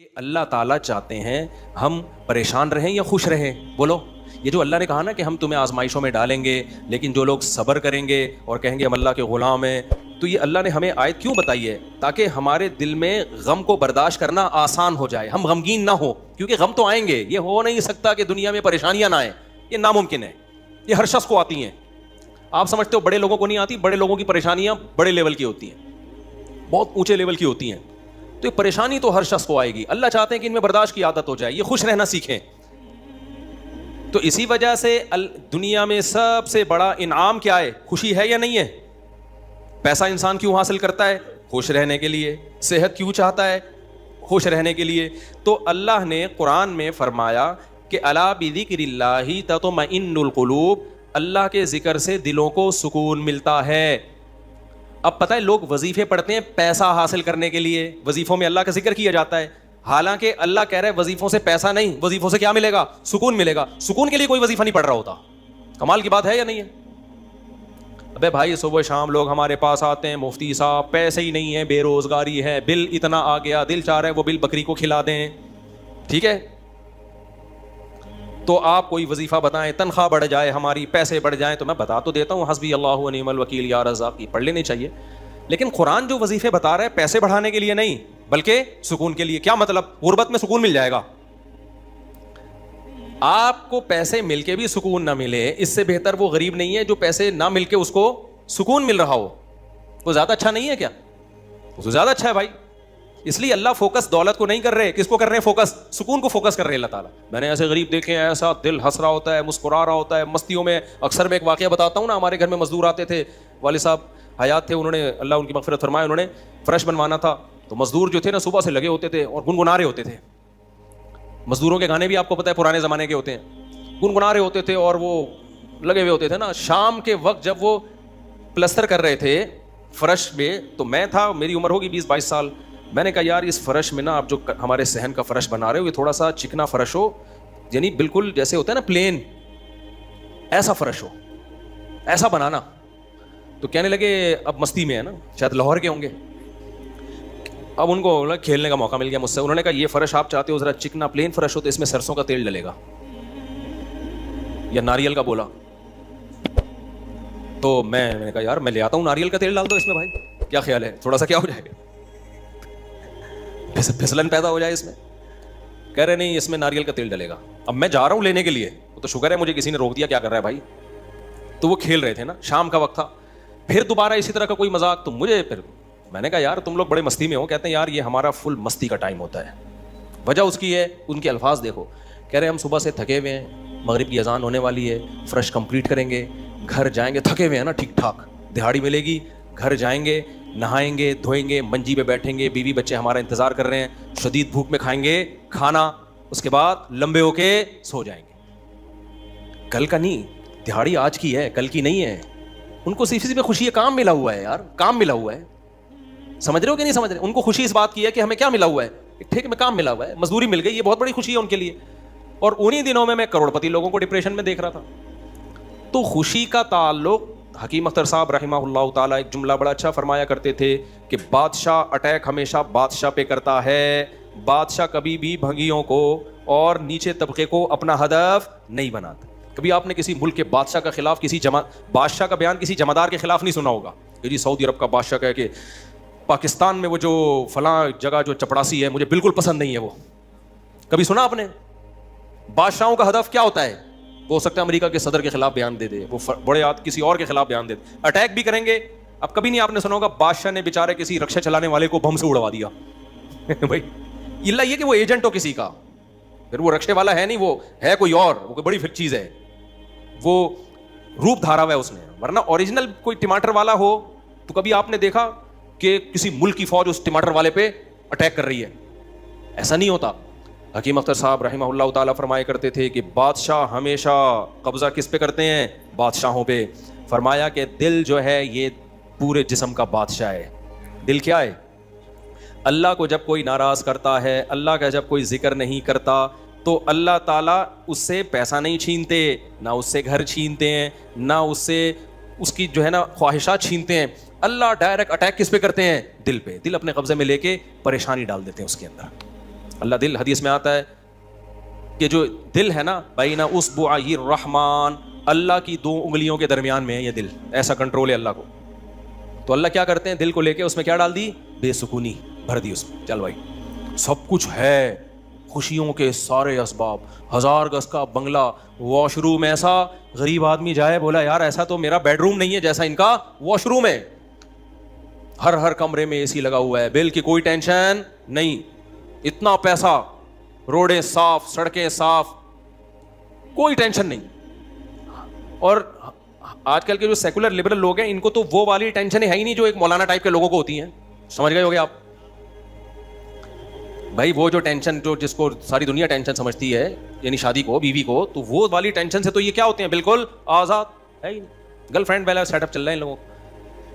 کہ اللہ تعالیٰ چاہتے ہیں ہم پریشان رہیں یا خوش رہیں. بولو, یہ جو اللہ نے کہا نا کہ ہم تمہیں آزمائشوں میں ڈالیں گے لیکن جو لوگ صبر کریں گے اور کہیں گے ہم اللہ کے غلام ہیں, تو یہ اللہ نے ہمیں آیت کیوں بتائی ہے؟ تاکہ ہمارے دل میں غم کو برداشت کرنا آسان ہو جائے, ہم غمگین نہ ہوں, کیونکہ غم تو آئیں گے. یہ ہو نہیں سکتا کہ دنیا میں پریشانیاں نہ آئیں, یہ ناممکن ہے. یہ ہر شخص کو آتی ہیں. آپ سمجھتے ہو بڑے لوگوں کو نہیں آتی؟ بڑے لوگوں کی پریشانیاں بڑے لیول کی ہوتی ہیں, بہت اونچے لیول کی ہوتی ہیں. تو یہ پریشانی تو ہر شخص کو آئے گی. اللہ چاہتے ہیں کہ ان میں برداشت کی عادت ہو جائے, یہ خوش رہنا سیکھیں. تو اسی وجہ سے دنیا میں سب سے بڑا انعام کیا ہے؟ خوشی ہے یا نہیں ہے؟ پیسہ انسان کیوں حاصل کرتا ہے؟ خوش رہنے کے لیے. صحت کیوں چاہتا ہے؟ خوش رہنے کے لیے. تو اللہ نے قرآن میں فرمایا کہ الا بذکر اللہ تطمئن القلوب, اللہ کے ذکر سے دلوں کو سکون ملتا ہے. اب پتہ ہے لوگ وظیفے پڑھتے ہیں پیسہ حاصل کرنے کے لیے, وظیفوں میں اللہ کا ذکر کیا جاتا ہے, حالانکہ اللہ کہہ رہا ہے وظیفوں سے پیسہ نہیں, وظیفوں سے کیا ملے گا؟ سکون ملے گا. سکون کے لیے کوئی وظیفہ نہیں پڑھ رہا ہوتا. کمال کی بات ہے یا نہیں ہے؟ ابے بھائی صبح شام لوگ ہمارے پاس آتے ہیں, مفتی صاحب پیسے ہی نہیں ہیں, بے روزگاری ہے, بل اتنا آ گیا, دل چاہ رہا ہے وہ بل بکری کو کھلا دیں. ٹھیک ہے, تو آپ کوئی وظیفہ بتائیں, تنخواہ بڑھ جائے ہماری, پیسے بڑھ جائیں, تو میں بتا تو دیتا ہوں حسبی اللہ و نعم الوکیل یا رزاق, پڑھ لینی چاہیے. لیکن قرآن جو وظیفے بتا رہا ہے پیسے بڑھانے کے لیے نہیں بلکہ سکون کے لیے. کیا مطلب؟ غربت میں سکون مل جائے گا. آپ کو پیسے مل کے بھی سکون نہ ملے, اس سے بہتر وہ غریب نہیں ہے جو پیسے نہ مل کے اس کو سکون مل رہا ہو. وہ زیادہ اچھا نہیں ہے کیا؟ وہ تو زیادہ اچھا ہے بھائی. اس لیے اللہ فوکس دولت کو نہیں کر رہے, کس کو کر رہے ہیں فوکس؟ سکون کو فوکس کر رہے ہیں اللہ تعالیٰ. میں نے ایسے غریب دیکھے ہیں, ایسا دل ہنس رہا ہوتا ہے, مسکرا رہا ہوتا ہے مستیوں میں. اکثر میں ایک واقعہ بتاتا ہوں نا, ہمارے گھر میں مزدور آتے تھے, والد صاحب حیات تھے, انہوں نے اللہ ان کی مغفرت فرمائے, انہوں نے فرش بنوانا تھا. تو مزدور جو تھے نا صبح سے لگے ہوتے تھے اور گنگنا رہے ہوتے تھے. مزدوروں کے گانے بھی آپ کو پتہ ہے پرانے زمانے کے ہوتے ہیں, گنگنا رہے ہوتے تھے اور وہ لگے ہوئے ہوتے تھے نا. شام کے وقت جب وہ پلستر کر رہے تھے فرش میں, تو میں تھا, میری عمر ہوگی 20-22 سال. میں نے کہا یار اس فرش میں نا آپ جو ہمارے صحن کا فرش بنا رہے ہو یہ تھوڑا سا چکنا فرش ہو, یعنی بالکل جیسے ہوتا ہے نا پلین, ایسا فرش ہو, ایسا بنانا. تو کہنے لگے اب مستی میں ہے نا, شاید لاہور کے ہوں گے. اب ان کو کھیلنے کا موقع مل گیا مجھ سے. انہوں نے کہا یہ فرش آپ چاہتے ہو ذرا چکنا پلین فرش ہو تو اس میں سرسوں کا تیل ڈلے گا یا ناریل کا. بولا تو میں نے کہا یار میں لے آتا ہوں, ناریل کا تیل ڈال دو اس میں بھائی, کیا خیال ہے؟ تھوڑا سا کیا ہو جائے گا, پھسلن پیدا ہو جائے اس میں. کہہ رہے نہیں اس میں ناریل کا تیل ڈلے گا. اب میں جا رہا ہوں لینے کے لیے, وہ تو شکر ہے مجھے کسی نے روک دیا, کیا کر رہا ہے بھائی. تو وہ کھیل رہے تھے نا, شام کا وقت تھا. پھر دوبارہ اسی طرح کا کوئی مذاق, تو مجھے پھر میں نے کہا یار تم لوگ بڑے مستی میں ہو. کہتے ہیں یار یہ ہمارا فل مستی کا ٹائم ہوتا ہے. وجہ اس کی ہے, ان کے الفاظ دیکھو, کہہ رہے ہم صبح سے تھکے ہوئے ہیں, مغرب کی اذان ہونے والی ہے, فرش کمپلیٹ کریں گے, گھر جائیں گے, تھکے ہوئے ہیں نا ٹھیک ٹھاک, دہاڑی ملے گی, گھر جائیں گے, نہائیں گے, دھوئیں گے, منجی پہ بیٹھیں گے, بیوی بچے ہمارا انتظار کر رہے ہیں, شدید بھوک میں کھائیں گے کھانا, اس کے بعد لمبے ہو کے سو جائیں گے. کل کا نہیں, دہاڑی آج کی ہے, کل کی نہیں ہے. ان کو صرف میں خوشی ہے, کام ملا ہوا ہے یار, کام ملا ہوا ہے. سمجھ رہے ہو کہ نہیں سمجھ رہے؟ ان کو خوشی اس بات کی ہے کہ ہمیں کیا ملا ہوا ہے, ٹھیک میں کام ملا ہوا ہے, مزدوری مل گئی, یہ بہت بڑی خوشی ہے ان کے لیے. اور انہی دنوں میں کروڑ پتی لوگوں کو ڈپریشن میں دیکھ رہا تھا. تو خوشی کا تعلق, حکیم اختر صاحب رحمہ اللہ تعالیٰ ایک جملہ بڑا اچھا فرمایا کرتے تھے کہ بادشاہ اٹیک ہمیشہ بادشاہ پہ کرتا ہے, بادشاہ کبھی بھی بھنگیوں کو اور نیچے طبقے کو اپنا ہدف نہیں بناتا. کبھی آپ نے کسی ملک کے بادشاہ کا خلاف کسی بادشاہ کا بیان کسی جمعدار کے خلاف نہیں سنا ہوگا کہ جی سعودی عرب کا بادشاہ کہے کہ پاکستان میں وہ جو فلاں جگہ جو چپڑاسی ہے مجھے بالکل پسند نہیں ہے. وہ کبھی سنا آپ نے؟ بادشاہوں کا ہدف کیا ہوتا ہے؟ وہ ہو سکتا ہے امریکہ کے صدر کے خلاف بیان دے دے, وہ بڑے کسی اور کے خلاف بیان دے دے, اٹیک بھی کریں گے. اب کبھی نہیں آپ نے سنا ہوگا بادشاہ نے بیچارے کسی رکشا چلانے والے کو بم سے اڑوا دیا. بھائی اللہ یہ کہ وہ ایجنٹ ہو کسی کا, پھر وہ رکشے والا ہے نہیں, وہ ہے کوئی اور, وہ کوئی بڑی چیز ہے, وہ روپ دھارا ہوا ہے اس نے. ورنہ اوریجنل کوئی ٹماٹر والا ہو تو کبھی آپ نے دیکھا کہ کسی ملک کی فوج اس ٹماٹر والے پہ اٹیک کر رہی ہے؟ ایسا نہیں ہوتا. حکیم اختر صاحب رحمہ اللہ تعالیٰ فرمایا کرتے تھے کہ بادشاہ ہمیشہ قبضہ کس پہ کرتے ہیں؟ بادشاہوں پہ. فرمایا کہ دل جو ہے یہ پورے جسم کا بادشاہ ہے. دل کیا ہے؟ اللہ کو جب کوئی ناراض کرتا ہے, اللہ کا جب کوئی ذکر نہیں کرتا, تو اللہ تعالیٰ اس سے پیسہ نہیں چھینتے, نہ اس سے گھر چھینتے ہیں, نہ اس سے اس کی جو ہے نا خواہشات چھینتے ہیں. اللہ ڈائریکٹ اٹیک کس پہ کرتے ہیں؟ دل پہ. دل اپنے قبضے میں لے کے پریشانی ڈال دیتے ہیں اس کے اندر. اللہ دل، حدیث میں آتا ہے کہ جو دل ہے نا بین اصبعی الرحمن، اللہ کی 2 انگلیوں کے درمیان میں ہے یہ دل، ایسا کنٹرول ہے اللہ کو. تو اللہ کیا کرتے ہیں، دل کو لے کے اس میں کیا ڈال دی، بے سکونی بھر دی اس میں. چل بھائی سب کچھ ہے، خوشیوں کے سارے اسباب، 1000 گز کا بنگلہ، واش روم ایسا، غریب آدمی جائے بولا یار ایسا تو میرا بیڈ روم نہیں ہے جیسا ان کا واش روم ہے. ہر کمرے میں اے سی لگا ہوا ہے، بل کی کوئی ٹینشن نہیں، اتنا پیسہ، روڈیں صاف، سڑکیں صاف، کوئی ٹینشن نہیں. اور آج کل کے جو سیکولر لبرل لوگ ہیں ان کو تو وہ والی ٹینشن ہے ہی نہیں جو ایک مولانا ٹائپ کے لوگوں کو ہوتی ہیں. سمجھ گئے ہو گے آپ بھائی؟ وہ جو ٹینشن جو جس کو ساری دنیا ٹینشن سمجھتی ہے، یعنی شادی کو، بیوی کو، تو وہ والی ٹینشن سے تو یہ کیا ہوتے ہیں، بالکل آزاد ہے ہی نہیں. گرل فرینڈ والا سیٹ اپ چل رہا ہے ان لوگوں کو،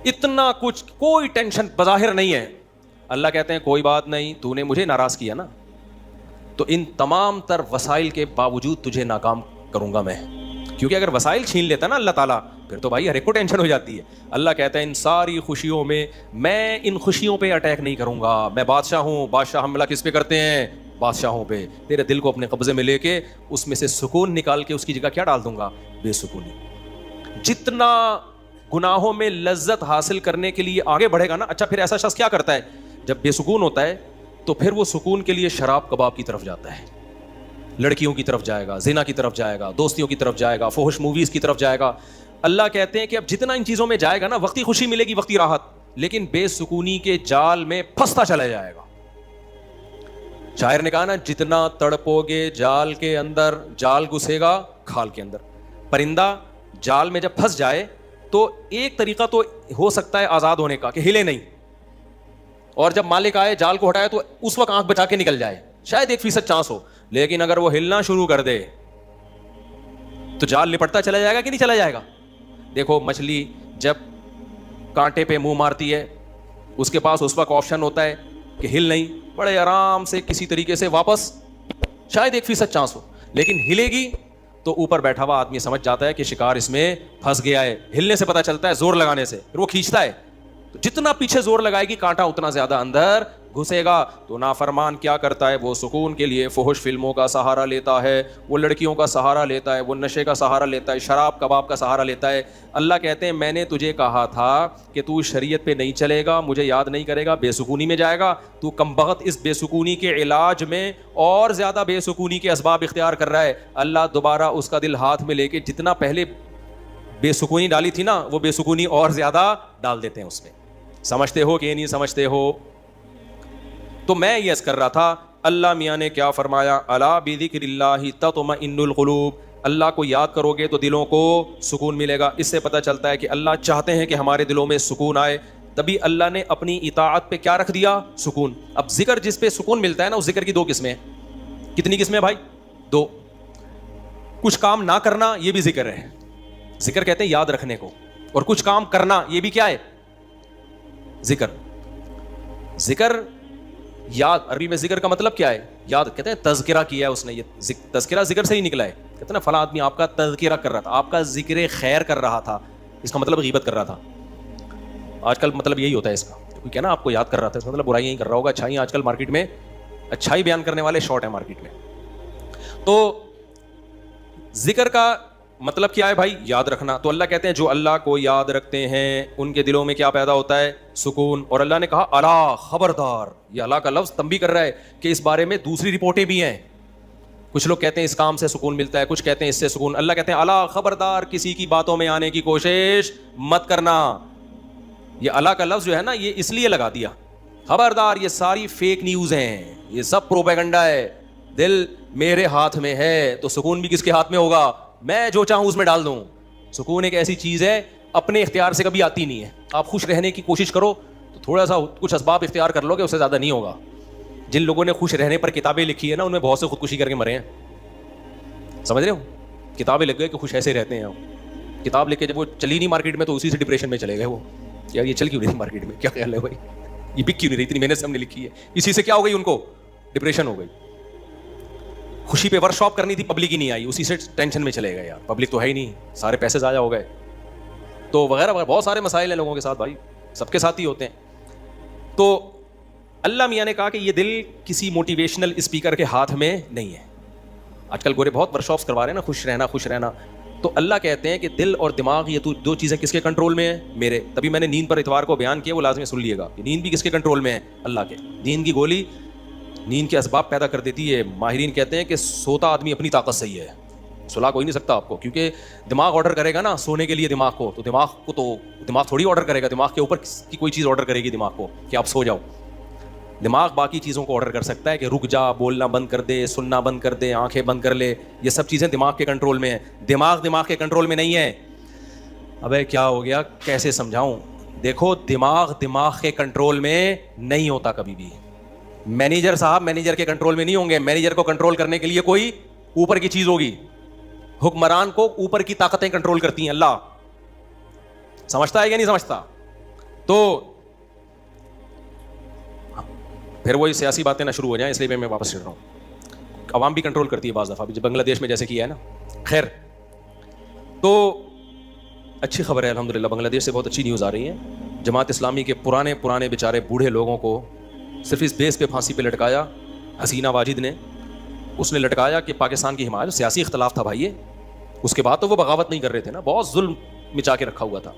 اتنا کچھ، کوئی ٹینشن بظاہر نہیں ہے. اللہ کہتے ہیں کوئی بات نہیں، تو نے مجھے ناراض کیا نا، تو ان تمام تر وسائل کے باوجود تجھے ناکام کروں گا میں. کیونکہ اگر وسائل چھین لیتا نا اللہ تعالیٰ پھر تو بھائی ہر ایک کو ٹینشن ہو جاتی ہے. اللہ کہتا ہے ان ساری خوشیوں میں میں ان خوشیوں پہ اٹیک نہیں کروں گا. میں بادشاہ ہوں، بادشاہ حملہ کس پہ کرتے ہیں، بادشاہوں پہ. تیرے دل کو اپنے قبضے میں لے کے اس میں سے سکون نکال کے اس کی جگہ کیا ڈال دوں گا، بے سکونی. جتنا گناہوں میں لذت حاصل کرنے کے لیے آگے بڑھے گا نا، اچھا پھر ایسا شخص کیا کرتا ہے جب بے سکون ہوتا ہے تو پھر وہ سکون کے لیے شراب کباب کی طرف جاتا ہے، لڑکیوں کی طرف جائے گا، زنا کی طرف جائے گا، دوستیوں کی طرف جائے گا، فحش موویز کی طرف جائے گا. اللہ کہتے ہیں کہ اب جتنا ان چیزوں میں جائے گا نا، وقتی خوشی ملے گی، وقتی راحت، لیکن بے سکونی کے جال میں پھنستا چلا جائے گا. شاعر نے کہا نا جتنا تڑپو گے جال کے اندر، جال گھسے گا کھال کے اندر. پرندہ جال میں جب پھنس جائے تو ایک طریقہ تو ہو سکتا ہے آزاد ہونے کا کہ ہلے نہیں، اور جب مالک آئے جال کو ہٹائے تو اس وقت آنکھ بچا کے نکل جائے، شاید 1% چانس ہو. لیکن اگر وہ ہلنا شروع کر دے تو جال لپٹتا چلا جائے گا کہ نہیں چلا جائے گا. دیکھو مچھلی جب کانٹے پہ منہ مارتی ہے اس کے پاس اس وقت آپشن ہوتا ہے کہ ہل نہیں، بڑے آرام سے کسی طریقے سے واپس، شاید 1% چانس ہو، لیکن ہلے گی تو اوپر بیٹھا ہوا آدمی سمجھ جاتا ہے کہ شکار اس میں پھنس گیا ہے. ہلنے سے پتہ چلتا ہے، زور لگانے سے، پھر وہ کھینچتا ہے. تو جتنا پیچھے زور لگائے گی کانٹا اتنا زیادہ اندر گھسے گا. تو نافرمان کیا کرتا ہے، وہ سکون کے لیے فحش فلموں کا سہارا لیتا ہے، وہ لڑکیوں کا سہارا لیتا ہے، وہ نشے کا سہارا لیتا ہے، شراب کباب کا سہارا لیتا ہے. اللہ کہتے ہیں میں نے تجھے کہا تھا کہ تو شریعت پہ نہیں چلے گا، مجھے یاد نہیں کرے گا، بے سکونی میں جائے گا. تو کمبخت اس بے سکونی کے علاج میں اور زیادہ بے سکونی کے اسباب اختیار کر رہا ہے. اللہ دوبارہ اس کا دل ہاتھ میں لے کے جتنا پہلے بے سکونی ڈالی تھی نا، وہ بے سکونی اور زیادہ ڈال دیتے ہیں اس میں. سمجھتے ہو کہ نہیں سمجھتے ہو؟ تو میں یہ کر رہا تھا، اللہ میاں نے کیا فرمایا، الا بذکر اللہ تطمئن القلوب. اللہ کو یاد کرو گے تو دلوں کو سکون ملے گا. اس سے پتہ چلتا ہے کہ اللہ چاہتے ہیں کہ ہمارے دلوں میں سکون آئے. تبھی اللہ نے اپنی اطاعت پہ کیا رکھ دیا، سکون. اب ذکر جس پہ سکون ملتا ہے نا، اس ذکر کی 2 قسمیں ہیں. کتنی قسمیں بھائی؟ 2. کچھ کام نہ کرنا یہ بھی ذکر ہے، ذکر کہتے ہیں یاد رکھنے کو. اور کچھ کام کرنا یہ بھی کیا ہے، ذکر. ذکر یاد، عربی میں ذکر کا مطلب کیا ہے، یاد. کہتے ہیں تذکرہ کیا ہے اس نے، یہ تذکرہ ذکر سے ہی نکلا ہے. کہتے ہیں نا فلاں آدمی آپ کا تذکرہ کر رہا تھا، آپ کا ذکر خیر کر رہا تھا، اس کا مطلب غیبت کر رہا تھا. آج کل مطلب یہی ہوتا ہے اس کا، کوئی کہنا آپ کو یاد کر رہا تھا، اس کا مطلب برائیاں ہی کر رہا ہوگا. اچھائی آج کل مارکیٹ میں اچھائی بیان کرنے والے شارٹ ہیں مارکیٹ میں. تو ذکر کا مطلب کیا ہے بھائی، یاد رکھنا. تو اللہ کہتے ہیں جو اللہ کو یاد رکھتے ہیں ان کے دلوں میں کیا پیدا ہوتا ہے، سکون. اور اللہ نے کہا الا، خبردار. یہ اللہ کا لفظ تنبیہ کر رہا ہے کہ اس بارے میں دوسری رپورٹیں بھی ہیں. کچھ لوگ کہتے ہیں اس کام سے سکون ملتا ہے، کچھ کہتے ہیں اس سے سکون. اللہ کہتے ہیں الا، خبردار، کسی کی باتوں میں آنے کی کوشش مت کرنا. یہ اللہ کا لفظ جو ہے نا، یہ اس لیے لگا دیا، خبردار، یہ ساری فیک نیوز ہیں، یہ سب پروپیگنڈا ہے. دل میرے ہاتھ میں ہے تو سکون بھی کس کے ہاتھ میں ہوگا، میں جو چاہوں اس میں ڈال دوں. سکون ایک ایسی چیز ہے اپنے اختیار سے کبھی آتی نہیں ہے. آپ خوش رہنے کی کوشش کرو تو تھوڑا سا کچھ اسباب اختیار کر لو گے، اس سے زیادہ نہیں ہوگا. جن لوگوں نے خوش رہنے پر کتابیں لکھی ہیں نا، ان میں بہت سے خودکشی کر کے مرے ہیں. سمجھ رہے ہو؟ کتابیں لکھ گئے کہ خوش ایسے رہتے ہیں. کتاب لکھ کے جب وہ چلی نہیں مارکیٹ میں تو اسی سے ڈپریشن میں چلے گئے. وہ یار یہ چل کیوں نہیں مارکیٹ میں، کیا خیال ہے بھائی، یہ بک کیوں نہیں رہی، اتنی محنت سے ہم نے لکھی ہے. اسی سے کیا ہو گئی، ان کو ڈپریشن ہو گئی. خوشی پہ ورک شاپ کرنی تھی، پبلک ہی نہیں آئی، اسی سے ٹینشن میں چلے گئے. یار پبلک تو ہے ہی نہیں، سارے پیسے ضائع ہو گئے. تو وغیرہ وغیرہ بہت سارے مسائل ہیں لوگوں کے ساتھ بھائی، سب کے ساتھ ہی ہوتے ہیں. تو اللہ میاں نے کہا کہ یہ دل کسی موٹیویشنل اسپیکر کے ہاتھ میں نہیں ہے. آج کل گورے بہت ورکشاپس کروا رہے ہیں نا, خوش رہنا خوش رہنا. تو اللہ کہتے ہیں کہ دل اور دماغ یہ دو چیزیں کس کے کنٹرول میں ہیں؟ میرے. تبھی میں نے نیند پر اتوار کو بیان کیا, وہ لازمی سن لیے گا. نیند بھی کس کے کنٹرول میں ہے؟ اللہ کے. نیند کی گولی نیند کے اسباب پیدا کر دیتی ہے. ماہرین کہتے ہیں کہ سوتا آدمی اپنی طاقت سے ہی ہے, سلا کوئی نہیں سکتا آپ کو, کیونکہ دماغ آرڈر کرے گا نا سونے کے لیے دماغ کو, تو دماغ تھوڑی آرڈر کرے گا, دماغ کے اوپر کی کوئی چیز آرڈر کرے گی دماغ کو کہ آپ سو جاؤ. دماغ باقی چیزوں کو آرڈر کر سکتا ہے کہ رک جا, بولنا بند کر دے, سننا بند کر دے, آنکھیں بند کر لے. یہ سب چیزیں دماغ کے کنٹرول میں ہیں. دماغ کے کنٹرول میں نہیں ہے. ابے کیا ہو گیا, کیسے سمجھاؤں؟ دیکھو دماغ کے کنٹرول میں نہیں ہوتا کبھی بھی. مینیجر صاحب مینیجر کے کنٹرول میں نہیں ہوں گے. مینیجر کو کنٹرول کرنے کے لیے کوئی اوپر کی چیز ہوگی. حکمران کو اوپر کی طاقتیں کنٹرول کرتی ہیں. اللہ سمجھتا ہے یا نہیں سمجھتا؟ تو پھر وہی سیاسی باتیں نہ شروع ہو جائیں, اس لیے میں واپس چل رہا ہوں. عوام بھی کنٹرول کرتی ہے بعض دفعہ, بنگلہ دیش میں جیسے کیا ہے نا. خیر, تو اچھی خبر ہے الحمدللہ, بنگلہ دیش سے بہت اچھی نیوز آ رہی ہے. جماعت اسلامی کے پرانے بیچارے بوڑھے لوگوں کو صرف اس بیس پہ پھانسی پہ لٹکایا حسینہ واجد نے. اس نے لٹکایا کہ پاکستان کی حمایت, سیاسی اختلاف تھا بھائی. اس کے بعد تو وہ بغاوت نہیں کر رہے تھے نا, بہت ظلم مچا کے رکھا ہوا تھا.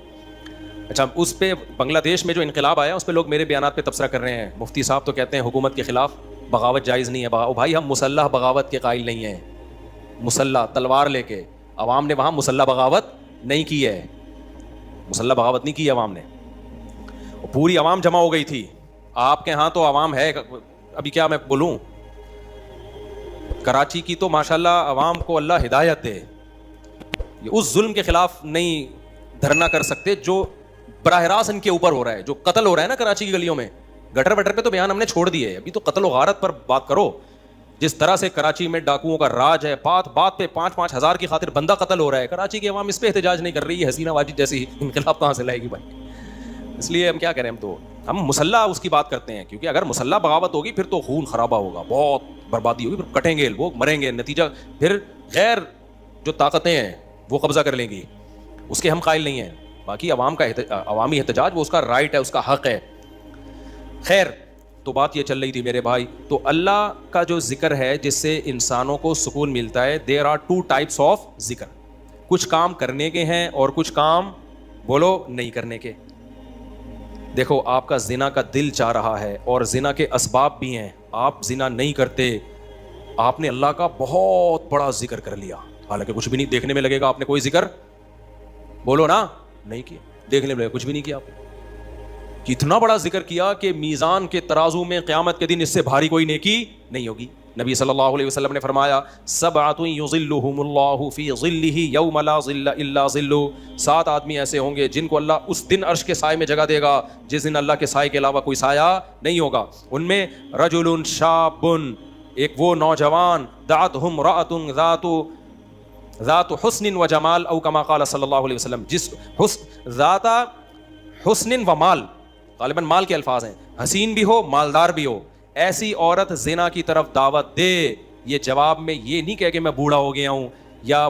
اچھا, اس پہ بنگلہ دیش میں جو انقلاب آیا اس پہ لوگ میرے بیانات پہ تبصرہ کر رہے ہیں. مفتی صاحب تو کہتے ہیں حکومت کے خلاف بغاوت جائز نہیں ہے. بھائی ہم مسلح بغاوت کے قائل نہیں ہیں. مسلح تلوار لے کے عوام نے وہاں مسلح بغاوت نہیں کی ہے. مسلح بغاوت نہیں کی عوام نے. پوری عوام جمع ہو گئی تھی. آپ کے ہاں تو عوام ہے, ابھی کیا میں بولوں, کراچی کی تو ماشاءاللہ عوام کو اللہ ہدایت دے, اس ظلم کے خلاف نہیں دھرنا کر سکتے جو براہ راست ان کے اوپر ہو رہا ہے. جو قتل ہو رہا ہے نا کراچی کی گلیوں میں, گٹر وٹر پہ تو بیان ہم نے چھوڑ دیے, ابھی تو قتل و غارت پر بات کرو. جس طرح سے کراچی میں ڈاکوؤں کا راج ہے, بات پہ 5-5 ہزار کی خاطر بندہ قتل ہو رہا ہے. کراچی کی عوام اس پہ احتجاج نہیں کر رہی ہے. حسینہ واجد جیسی انقلاب کہاں سے لائے گی بھائی؟ اس لیے ہم کیا کریں, ہم مسلح اس کی بات کرتے ہیں, کیونکہ اگر مسلح بغاوت ہوگی پھر تو خون خرابہ ہوگا, بہت بربادی ہوگی, پھر کٹیں گے لوگ, مریں گے, نتیجہ پھر غیر جو طاقتیں ہیں وہ قبضہ کر لیں گی. اس کے ہم قائل نہیں ہیں. باقی عوامی احتجاج وہ اس کا رائٹ ہے, اس کا حق ہے. خیر, تو بات یہ چل رہی تھی میرے بھائی, تو اللہ کا جو ذکر ہے جس سے انسانوں کو سکون ملتا ہے, دیر آر 2 types آف ذکر. کچھ کام کرنے کے ہیں اور کچھ کام بولو نہیں کرنے کے. دیکھو آپ کا زنا کا دل چاہ رہا ہے اور زنا کے اسباب بھی ہیں, آپ زنا نہیں کرتے, آپ نے اللہ کا بہت بڑا ذکر کر لیا, حالانکہ کچھ بھی نہیں دیکھنے میں لگے گا آپ نے کوئی ذکر بولو نا نہیں کیا, دیکھنے میں کچھ بھی نہیں کیا. آپ کتنا بڑا ذکر کیا کہ میزان کے ترازو میں قیامت کے دن اس سے بھاری کوئی نیکی نہیں ہوگی. نبی صلی اللہ علیہ وسلم نے فرمایا, سبعۃ یظلھم اللہ فی ظلہ یوم لا ظل الا ظلہ. 7 آدمی ایسے ہوں گے جن کو اللہ اس دن عرش کے سائے میں جگہ دے گا جس دن اللہ کے سائے کے علاوہ کوئی سایہ نہیں ہوگا. ان میں رجل شاب, ایک وہ نوجوان, دعتہ امرأۃ ذات حسن و جمال, او کما قال صلی اللہ علیہ وسلم, جس ذات حسن و مال, غالباً مال کے الفاظ ہیں, حسین بھی ہو مالدار بھی ہو, ایسی عورت زنا کی طرف دعوت دے. یہ جواب میں یہ نہیں کہہ کہ میں بوڑھا ہو گیا ہوں, یا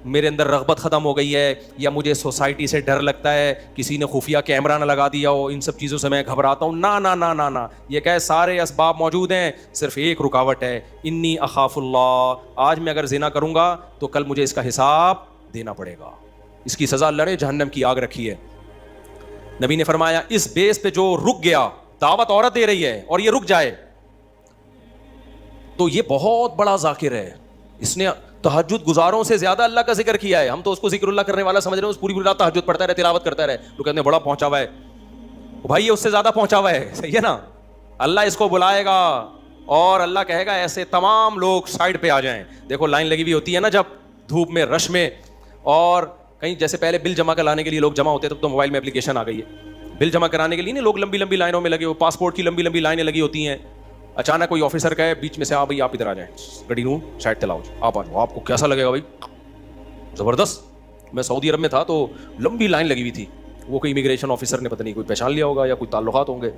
میرے اندر رغبت ختم ہو گئی ہے, یا مجھے سوسائٹی سے ڈر لگتا ہے, کسی نے خفیہ کیمرہ نہ لگا دیا ہو, ان سب چیزوں سے میں گھبراتا ہوں. نا نا نا نا نا, یہ کہ سارے اسباب موجود ہیں, صرف ایک رکاوٹ ہے, انی اخاف اللہ. آج میں اگر زنا کروں گا تو کل مجھے اس کا حساب دینا پڑے گا, اس کی سزا لڑے جہنم کی آگ رکھی ہے. نبی نے فرمایا اس بیس پہ جو رک گیا, دعوت عورت دے رہی ہے اور یہ رک جائے, تو یہ بہت بڑا ذاکر ہے. اس نے تہجد گزاروں سے زیادہ اللہ کا ذکر کیا ہے. ہم تو اس کو ذکر اللہ کرنے والا سمجھ رہے ہیں, پوری رات تہجد پڑھتا رہے, تلاوت کرتا رہے, لوگ کہتے ہیں بڑا پہنچا ہوا ہے. بھائی یہ اس سے زیادہ پہنچا ہوا ہے, صحیح ہے نا. اللہ اس کو بلائے گا اور اللہ کہے گا ایسے تمام لوگ سائڈ پہ آ جائیں. دیکھو لائن لگی ہوئی ہوتی ہے نا جب دھوپ میں, رش میں, اور کہیں جیسے پہلے بل جمع کرانے کے لیے لوگ جمع ہوتے تھے, تو موبائل میں اپلیکیشن آ گئی ہے, بل جمع کرانے کے لیے نہیں لوگ لمبی لمبی لائنوں میں لگے ہو, پاسپورٹ کی لمبی لمبی لائنیں لگی ہوتی ہیں. اچانک کوئی آفیسر کہے بیچ میں سے, بھائی آپ ادھر آ جائیں, گاڑی نو سائڈ تلاؤ, آپ آ جاؤ. آپ کو کیسا لگے گا بھائی؟ زبردست. میں سعودی عرب میں تھا تو لمبی لائن لگی ہوئی تھی, وہ کوئی امیگریشن آفیسر نے پتہ نہیں کوئی پہچان لیا ہوگا یا کوئی تعلقات ہوں گے,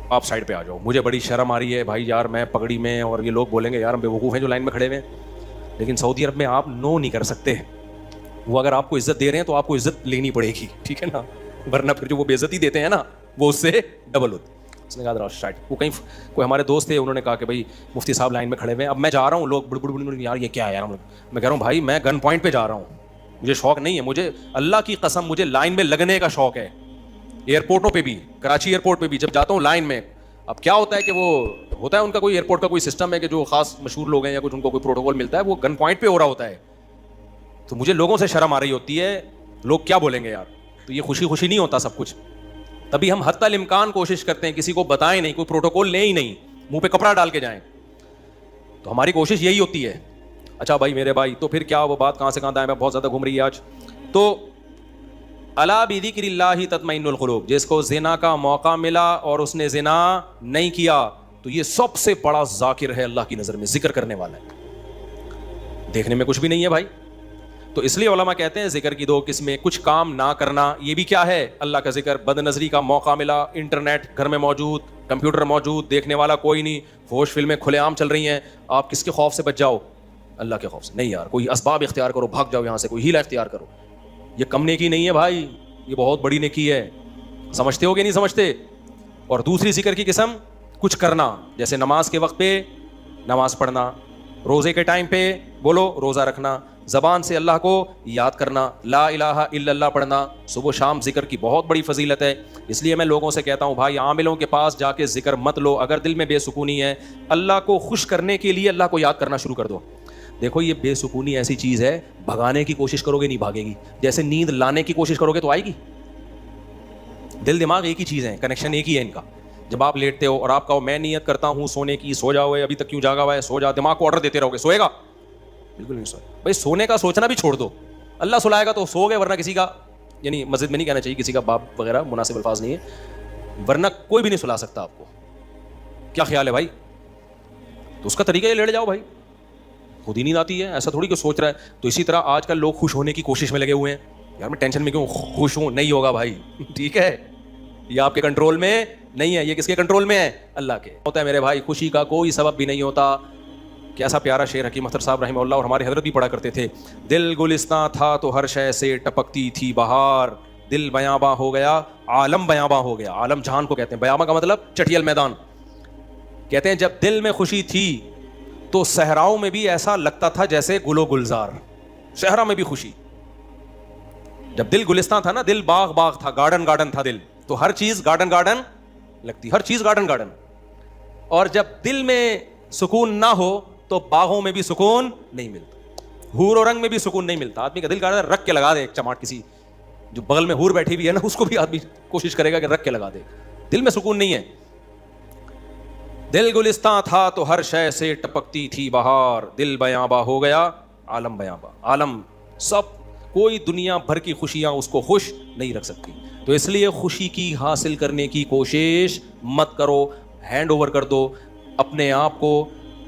آپ سائڈ پہ آ جاؤ. مجھے بڑی شرم آ رہی ہے بھائی یار, میں پگڑی میں, اور یہ لوگ بولیں گے یار ہم بیوقوف ہیں جو لائن میں کھڑے ہوئے ہیں. لیکن سعودی عرب میں آپ نو نہیں کر سکتے. وہ اگر آپ کو عزت دے رہے ہیں تو آپ کو عزت لینی پڑے گی, ٹھیک ہے نا, ورنہ پھر جو وہ بے عزتی دیتے ہیں نا وہ اس سے ڈبل ہوتی. اس نے کہا شاید وہ کہیں کوئی ہمارے دوست تھے, انہوں نے کہا کہ بھائی مفتی صاحب لائن میں کھڑے ہوئے ہیں, اب میں جا رہا ہوں, لوگ بڑ یار یہ کیا ہے یار, میں کہہ رہا ہوں بھائی میں گن پوائنٹ پہ جا رہا ہوں, مجھے شوق نہیں ہے, مجھے اللہ کی قسم مجھے لائن میں لگنے کا شوق ہے. ایئرپورٹوں پہ بھی, کراچی ایئرپورٹ پہ بھی جب جاتا ہوں لائن میں, اب کیا ہوتا ہے کہ وہ ہوتا ہے ان کا کوئی ایئرپورٹ کا کوئی سسٹم ہے کہ جو خاص مشہور لوگ ہیں یا کچھ ان کو کوئی پروٹوکول ملتا ہے, وہ گن پوائنٹ پہ ہو رہا ہوتا ہے, تو مجھے لوگوں سے شرم آ رہی ہوتی ہے, لوگ کیا بولیں گے یار, تو یہ خوشی خوشی نہیں ہوتا سب کچھ. تبھی ہم حتی الامکان کوشش کرتے ہیں کسی کو بتائیں نہیں, کوئی پروٹوکول لیں ہی نہیں, منہ پہ کپڑا ڈال کے جائیں, تو ہماری کوشش یہی ہوتی ہے. اچھا بھائی میرے بھائی, تو پھر کیا وہ بات کہاں سے کہاں دائیں, میں بہت زیادہ گھوم رہی ہے آج. تو الا بذکر اللہ تطمئن القلوب, جس کو زنا کا موقع ملا اور اس نے زنا نہیں کیا تو یہ سب سے بڑا ذاکر ہے اللہ کی نظر میں, ذکر کرنے والا ہے, دیکھنے میں کچھ بھی نہیں ہے بھائی. تو اس لیے علماء کہتے ہیں ذکر کی دو قسمیں, کچھ کام نہ کرنا یہ بھی کیا ہے اللہ کا ذکر, بد نظری کا موقع ملا, انٹرنیٹ گھر میں موجود, کمپیوٹر موجود, دیکھنے والا کوئی نہیں, فحش فلمیں کھلے عام چل رہی ہیں, آپ کس کے خوف سے بچ جاؤ, اللہ کے خوف سے نہیں یار, کوئی اسباب اختیار کرو, بھاگ جاؤ یہاں سے, کوئی ہیلا اختیار کرو, یہ کم نیکی نہیں ہے بھائی, یہ بہت بڑی نیکی ہے, سمجھتے ہو کہ نہیں سمجھتے. اور دوسری ذکر کی قسم کچھ کرنا, جیسے نماز کے وقت پہ نماز پڑھنا, روزے کے ٹائم پہ بولو روزہ رکھنا, زبان سے اللہ کو یاد کرنا, لا الہ الا اللہ پڑھنا, صبح و شام ذکر کی بہت بڑی فضیلت ہے. اس لیے میں لوگوں سے کہتا ہوں بھائی عاملوں کے پاس جا کے ذکر مت لو, اگر دل میں بے سکونی ہے اللہ کو خوش کرنے کے لیے اللہ کو یاد کرنا شروع کر دو. دیکھو یہ بے سکونی ایسی چیز ہے, بھگانے کی کوشش کرو گے نہیں بھاگے گی, جیسے نیند لانے کی کوشش کرو گے تو آئے گی. دل دماغ ایک ہی چیز ہے, کنیکشن ایک ہی ہے ان کا. جب آپ لیٹتے ہو اور آپ کہو میں نیت کرتا ہوں سونے کی, سو جاؤ, ابھی تک کیوں جاگا ہوا ہے, سو جا, دماغ کو آرڈر دیتے رہو گے, سوئے گا بالکل نہیں سوئے. بھائی سونے کا سوچنا بھی چھوڑ دو, اللہ سلائے گا تو سو گئے, ورنہ کسی کا, یعنی مسجد میں نہیں کہنا چاہیے کسی کا باپ وغیرہ, مناسب الفاظ نہیں ہے, ورنہ کوئی بھی نہیں سلا سکتا آپ کو. کیا خیال ہے بھائی, تو اس کا طریقہ یہ لیٹ جاؤ بھائی, خود ہی نیند آتی ہے, ایسا تھوڑی کہ سوچ رہا ہے. تو اسی طرح آج کل لوگ خوش ہونے کی کوشش میں لگے ہوئے ہیں, یار میں ٹینشن میں کیوں خوش ہوں, نہیں ہوگا بھائی, ٹھیک ہے, یہ آپ کے کنٹرول میں نہیں ہے, یہ کس کے کنٹرول میں ہے, اللہ کے. ہوتا ہے میرے بھائی, خوشی کا کوئی سبب بھی نہیں ہوتا. کیسا پیارا شعر حکیم اختر صاحب رحمہ اللہ اور ہمارے حضرت بھی پڑھا کرتے تھے, دل گلستاں تھا تو ہر شے سے ٹپکتی تھی بہار, دل بیاباں ہو گیا عالم بیاباں ہو گیا. عالم جہان کو کہتے ہیں, بیاباں کا مطلب چٹیل میدان. کہتے ہیں جب دل میں خوشی تھی تو صحراؤں میں بھی ایسا لگتا تھا جیسے گل و گلزار, صحرا میں بھی خوشی. جب دل گلستان تھا نا, دل باغ باغ تھا, گارڈن گارڈن تھا دل, تو ہر چیز گارڈن گارڈن لگتی, ہر چیز گارڈن گارڈن. اور جب دل میں سکون نہ ہو تو باغوں میں بھی سکون نہیں ملتا, حور و رنگ میں بھی سکون نہیں ملتا. آدمی کا دل کہتا ہے رکھ کے لگا دے ایک چماٹ, کسی جو بغل میں حور بیٹھی ہوئی ہے نا اس کو بھی آدمی کوشش کرے گا کہ رکھ کے لگا دے, دل میں سکون نہیں ہے. دل گلستان تھا تو ہر شے سے ٹپکتی تھی بہار, دل بیاباں ہو گیا عالم بیاباں. عالم سب, کوئی دنیا بھر کی خوشیاں اس کو خوش نہیں رکھ سکتی. تو اس لیے خوشی کی حاصل کرنے کی کوشش مت کرو, ہینڈ اوور کر دو, اپنے آپ کو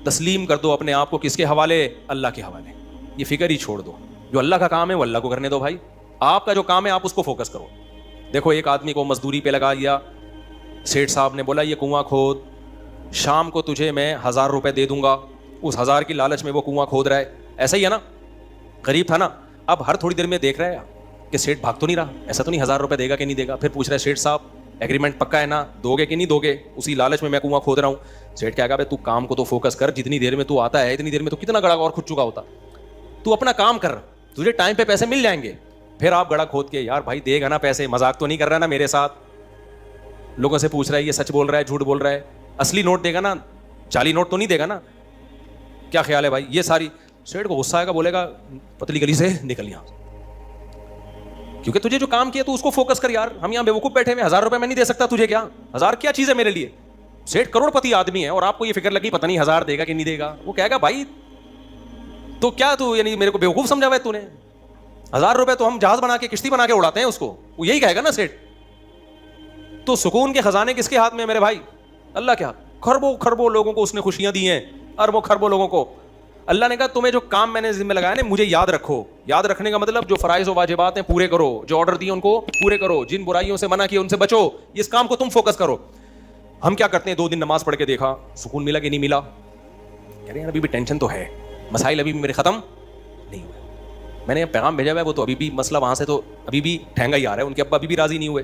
تسلیم کر دو, اپنے آپ کو کس کے حوالے, اللہ کے حوالے. یہ فکر ہی چھوڑ دو, جو اللہ کا کام ہے وہ اللہ کو کرنے دو بھائی, آپ کا جو کام ہے آپ اس کو فوکس کرو. دیکھو ایک آدمی کو مزدوری پہ لگا دیا, سیٹھ صاحب نے بولا یہ کنواں کھود, شام کو تجھے میں 1000 روپے دے دوں گا. اس 1000 کی لالچ میں وہ کنواں کھود رہا ہے, ایسا ہی ہے نا, غریب تھا نا. اب ہر تھوڑی دیر میں دیکھ رہا ہے کہ سیٹھ بھاگ تو نہیں رہا, ایسا تو نہیں 1000 روپے دے گا کہ نہیں دے گا. پھر پوچھ رہا ہے سیٹھ صاحب ایگریمنٹ پکا ہے نا, دو گے کہ نہیں دو گے, اسی لالچ میں کنواں کھود رہا ہوں. سیٹھ کیا کہا, تو کام کو تو فوکس کر, جتنی دیر میں تو آتا ہے اتنی دیر میں تو کتنا گڑا اور کھود چکا ہوتا, تو اپنا کام کر, تجھے ٹائم پہ پیسے مل جائیں گے. پھر آپ گڑا کھود کے, یار بھائی دے گا نا پیسے, مذاق تو نہیں کر رہا نا میرے ساتھ. لوگوں سے پوچھ رہا ہے یہ سچ بول رہا ہے جھوٹ بول رہا ہے, اصلی نوٹ دے گا نا, جعلی نوٹ تو نہیں دے گا نا, کیا خیال ہے بھائی. یہ ساری سیٹھ کو غصہ آئے گا, بولے گا پتلی گلی سے نکل یہاں, کیونکہ تجھے جو کام کیا تو اس کو فوکس کر. یار ہم یہاں بیوقوف بیٹھے ہوئے, 1000 روپے میں نہیں دے سکتا تجھے, کیا 1000 کیا چیز ہے میرے لیے. سیٹھ کروڑ پتی آدمی ہے اور آپ کو یہ فکر لگی پتہ نہیں 1000 دے گا کہ نہیں دے گا. وہ کہے گا بھائی تو کیا تو یعنی میرے کو بیوقوف سمجھا ہوا ہے تو نے, 1000 روپے تو ہم جہاز بنا کے کشتی بنا کے اڑاتے ہیں اس کو, وہ یہی کہے گا نا سیٹھ. تو سکون کے خزانے کس کے ہاتھ میں میرے بھائی, اللہ کے ہاتھ. کھربوں کھربوں لوگوں کو اس نے خوشیاں دی ہیں, اربوں کھربوں لوگوں کو. اللہ نے کہا تمہیں جو کام میں نے ذمہ لگایا نا مجھے یاد رکھو. یاد رکھنے کا مطلب جو فرائض و واجبات ہیں پورے کرو, جو آرڈر دیے ان کو پورے کرو, جن برائیوں سے منع کیا ان سے بچو, اس کام کو تم فوکس کرو. ہم کیا کرتے ہیں, 2 دن نماز پڑھ کے دیکھا سکون ملا کہ نہیں ملا, کہہ رہے ہیں ابھی بھی ٹینشن تو ہے, مسائل ابھی بھی میرے ختم نہیں ہوئے. میں نے پیغام بھیجا ہوا ہے, وہ تو ابھی بھی مسئلہ وہاں سے تو ابھی بھی ٹھینگا ہی آ رہا ہے, ان کے ابا ابھی بھی راضی نہیں ہوئے.